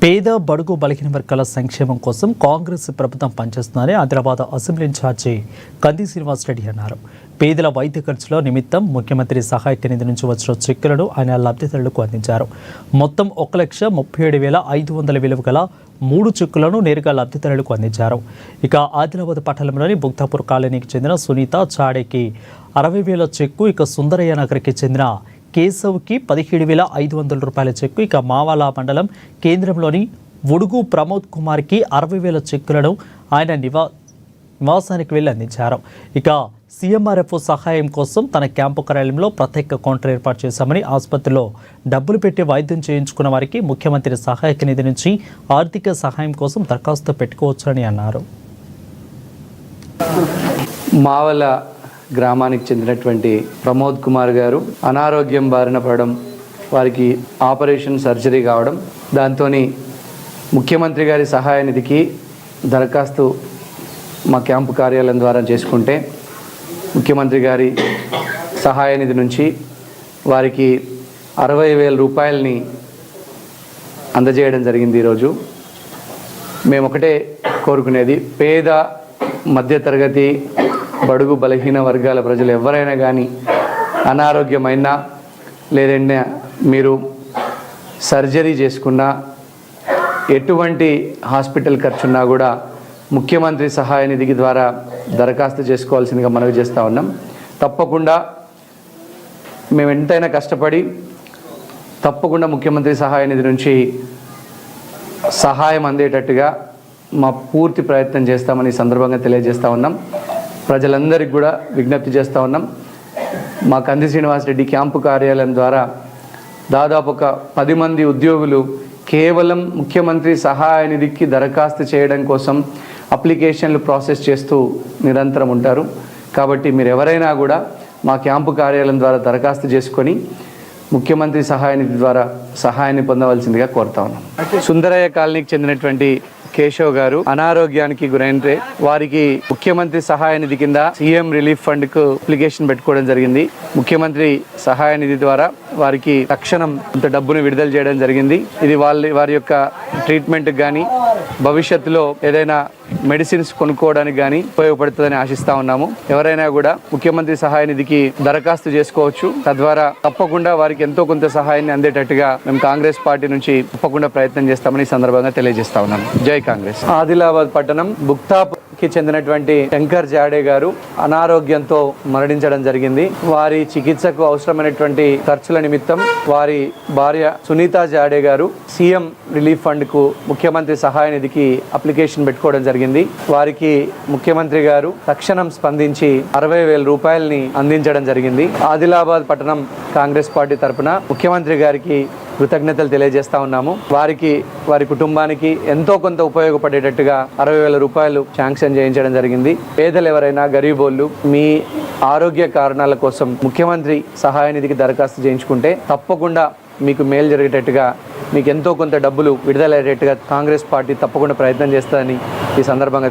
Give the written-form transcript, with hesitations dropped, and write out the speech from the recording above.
పేద బడుగు బలహీన వర్గాల సంక్షేమం కోసం కాంగ్రెస్ ప్రభుత్వం పనిచేస్తుందని హైదరాబాద్ అసెంబ్లీ ఇన్ఛార్జి కంది శ్రీనివాస్ రెడ్డి అన్నారు. పేదల వైద్య ఖర్చుల నిమిత్తం ముఖ్యమంత్రి సహాయక నిధి నుంచి వచ్చిన చెక్కులను ఆయన లబ్ధిదారులకు అందించారు. మొత్తం 1,37,500 విలువ గల 3 చెక్కులను నేరుగా లబ్ధిదారులకు అందించారు. ఇక ఆదిలాబాద్ పట్టణంలోని బుక్తాపూర్ కాలనీకి చెందిన సునీత చాడేకి 60,000 చెక్కు, ఇక సుందరయ్య నగర్కి చెందిన కేశవ్కి 17,500 రూపాయల చెక్కు, ఇక మావాల మండలం కేంద్రంలోని ఉడుగు ప్రమోద్ కుమార్కి 60,000 చెక్కులను ఆయన నివాసానికి వెళ్ళి అందించారు. ఇక సీఎంఆర్ఎఫ్ సహాయం కోసం తన క్యాంపు కార్యాలయంలో ప్రత్యేక కౌంటర్ ఏర్పాటు చేశామని, ఆసుపత్రిలో డబ్బులు పెట్టి వైద్యం చేయించుకున్న వారికి ముఖ్యమంత్రి సహాయక నిధి నుంచి ఆర్థిక సహాయం కోసం దరఖాస్తు పెట్టుకోవచ్చని అన్నారు. మావల గ్రామానికి చెందినటువంటి ప్రమోద్ కుమార్ గారు అనారోగ్యం బారిన పడడం, వారికి ఆపరేషన్ సర్జరీ కావడం, దాంతో ముఖ్యమంత్రి గారి సహాయ నిధికి దరఖాస్తు మా క్యాంపు కార్యాలయం ద్వారా చేసుకుంటే ముఖ్యమంత్రి గారి సహాయ నిధి నుంచి వారికి 60,000 రూపాయలని అందజేయడం జరిగింది. ఈరోజు మేము ఒకటే కోరుకునేది, పేద మధ్యతరగతి బడుగు బలహీన వర్గాల ప్రజలు ఎవరైనా కానీ అనారోగ్యమైనా, లేదంటే మీరు సర్జరీ చేసుకున్నా, ఎటువంటి హాస్పిటల్ ఖర్చున్నా కూడా ముఖ్యమంత్రి సహాయ నిధికి ద్వారా దరఖాస్తు చేసుకోవాల్సిందిగా మనవి చేస్తూ ఉన్నాం. తప్పకుండా మేము ఎంతైనా కష్టపడి తప్పకుండా ముఖ్యమంత్రి సహాయ నిధి నుంచి సహాయం అందేటట్టుగా మా పూర్తి ప్రయత్నం చేస్తామని సందర్భంగా తెలియజేస్తూ ఉన్నాం. ప్రజలందరికీ కూడా విజ్ఞప్తి చేస్తూ ఉన్నాం. మా కంది శ్రీనివాస్ రెడ్డి క్యాంపు కార్యాలయం ద్వారా దాదాపు ఒక 10 మంది ఉద్యోగులు కేవలం ముఖ్యమంత్రి సహాయ నిధికి దరఖాస్తు చేయడం కోసం అప్లికేషన్లు ప్రాసెస్ చేస్తూ నిరంతరం ఉంటారు. కాబట్టి మీరు ఎవరైనా కూడా మా క్యాంపు కార్యాలయం ద్వారా దరఖాస్తు చేసుకొని ముఖ్యమంత్రి సహాయ నిధి ద్వారా సహాయాన్ని పొందవలసిందిగా కోరుతా ఉన్నాం. సుందరయ్య కాలనీకి చెందినటువంటి కేశవ్ గారు అనారోగ్యానికి గురైతే వారికి ముఖ్యమంత్రి సహాయ నిధి కింద సీఎం రిలీఫ్ ఫండ్ కు అప్లికేషన్ పెట్టుకోవడం జరిగింది. ముఖ్యమంత్రి సహాయ నిధి ద్వారా వారికి తక్షణం ఇంత డబ్బును విడుదల చేయడం జరిగింది. ఇది వారి యొక్క ట్రీట్మెంట్ కానీ భవిష్యత్తులో ఏదైనా మెడిసిన్స్ కొనుక్కోవడానికి కానీ ఉపయోగపడుతుందని ఆశిస్తా ఉన్నాము. ఎవరైనా కూడా ముఖ్యమంత్రి సహాయ నిధికి దరఖాస్తు చేసుకోవచ్చు. తద్వారా తప్పకుండా వారికి ఎంతో కొంత సహాయాన్ని అందేటట్టుగా మేము కాంగ్రెస్ పార్టీ నుంచి తప్పకుండా ప్రయత్నం చేస్తామని సందర్భంగా తెలియజేస్తా ఉన్నాము. జై కాంగ్రెస్. ఆదిలాబాద్ పట్టణం బుక్తాపూర్కి చెందినటువంటి శంకర్ జాడే గారు అనారోగ్యంతో మరణించడం జరిగింది. వారి చికిత్సకు అవసరమైనటువంటి ఖర్చుల నిమిత్తం వారి భార్య సునీత జాడే గారు సీఎం రిలీఫ్ ఫండ్ కు ముఖ్యమంత్రి సహాయ నిధికి అప్లికేషన్ పెట్టుకోవడం జరిగింది. వారికి ముఖ్యమంత్రి గారు తక్షణం స్పందించి 60,000 రూపాయలని అందించడం జరిగింది. ఆదిలాబాద్ పట్టణం కాంగ్రెస్ పార్టీ తరఫున ముఖ్యమంత్రి గారికి కృతజ్ఞతలు తెలియజేస్తా ఉన్నాము. వారికి, వారి కుటుంబానికి ఎంతో కొంత ఉపయోగపడేటట్టుగా 60,000 రూపాయలు శాంక్షన్ చేయించడం జరిగింది. పేదలు ఎవరైనా, గరీబోళ్ళు మీ ఆరోగ్య కారణాల కోసం ముఖ్యమంత్రి సహాయ నిధికి దరఖాస్తు చేయించుకుంటే తప్పకుండా మీకు మేలు జరిగేటట్టుగా, మీకు ఎంతో కొంత డబ్బులు విడుదలయ్యేటట్టుగా కాంగ్రెస్ పార్టీ తప్పకుండా ప్రయత్నం చేస్తుందని ఈ సందర్భంగా